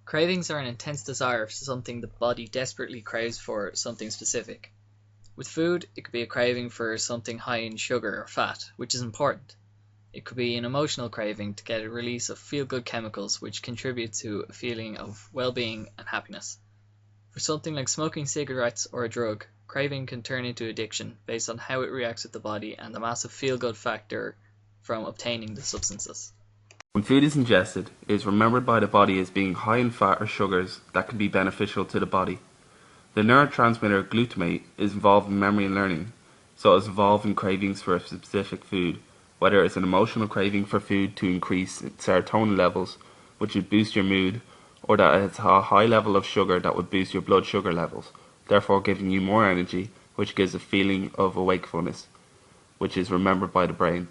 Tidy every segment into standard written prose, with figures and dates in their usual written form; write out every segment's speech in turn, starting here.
Cravings are an intense desire for something the body desperately craves for something specific. With food, it could be a craving for something high in sugar or fat, which is important. It could be an emotional craving to get a release of feel-good chemicals which contribute to a feeling of well-being and happiness. For something like smoking cigarettes or a drug, craving can turn into addiction based on how it reacts with the body and the massive feel-good factor from obtaining the substances. When food is ingested, it is remembered by the body as being high in fat or sugars that can be beneficial to the body. The neurotransmitter glutamate is involved in memory and learning, so it is involved in cravings for a specific food, whether it's an emotional craving for food to increase serotonin levels, which would boost your mood, or that it's a high level of sugar that would boost your blood sugar levels, therefore giving you more energy, which gives a feeling of wakefulness, which is remembered by the brain.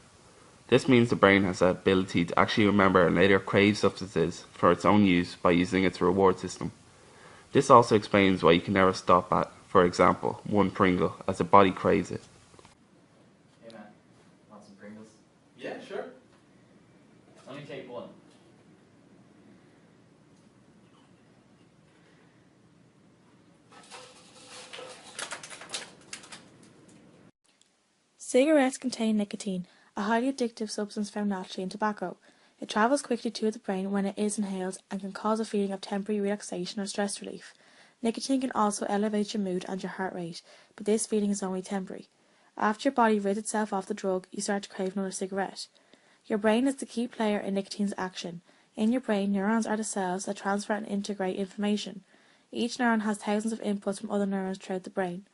This means the brain has the ability to actually remember and later crave substances for its own use by using its reward system. This also explains why you can never stop at, for example, one Pringle, as the body craves it. Hey man, want some Pringles? Yeah, sure. Only take one. Cigarettes contain nicotine, a highly addictive substance found naturally in tobacco. It travels quickly to the brain when it is inhaled and can cause a feeling of temporary relaxation or stress relief. Nicotine can also elevate your mood and your heart rate, but this feeling is only temporary. After your body rids itself off the drug, you start to crave another cigarette. Your brain is the key player in nicotine's action. In your brain, neurons are the cells that transfer and integrate information. Each neuron has thousands of inputs from other neurons throughout the brain.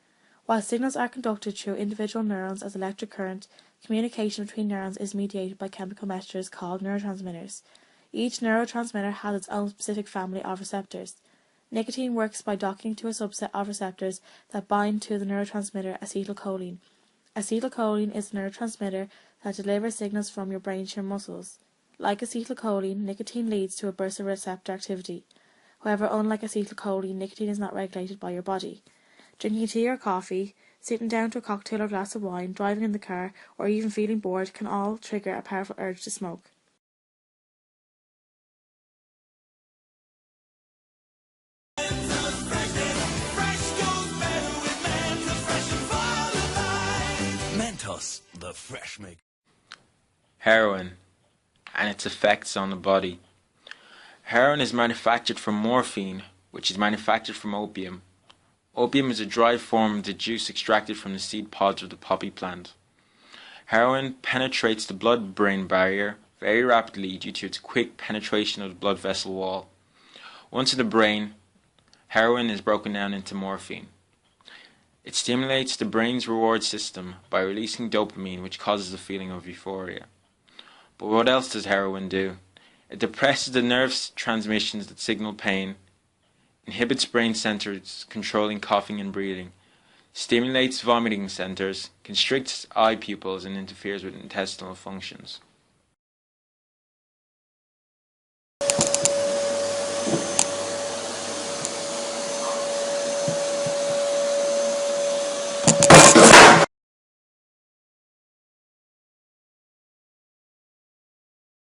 While signals are conducted through individual neurons as electric current, communication between neurons is mediated by chemical messengers called neurotransmitters. Each neurotransmitter has its own specific family of receptors. Nicotine works by docking to a subset of receptors that bind to the neurotransmitter acetylcholine. Acetylcholine is the neurotransmitter that delivers signals from your brain to your muscles. Like acetylcholine, nicotine leads to a burst of receptor activity. However, unlike acetylcholine, nicotine is not regulated by your body. Drinking tea or coffee, sitting down to a cocktail or glass of wine, driving in the car, or even feeling bored can all trigger a powerful urge to smoke. Mentos, the fresh make. Heroin and its effects on the body. Heroin is manufactured from morphine, which is manufactured from opium. Opium is a dry form of the juice extracted from the seed pods of the poppy plant. Heroin penetrates the blood-brain barrier very rapidly due to its quick penetration of the blood vessel wall. Once in the brain, heroin is broken down into morphine. It stimulates the brain's reward system by releasing dopamine, which causes a feeling of euphoria. But what else does heroin do? It depresses the nerve transmissions that signal pain, inhibits brain centers controlling coughing and breathing, stimulates vomiting centers, constricts eye pupils, and interferes with intestinal functions.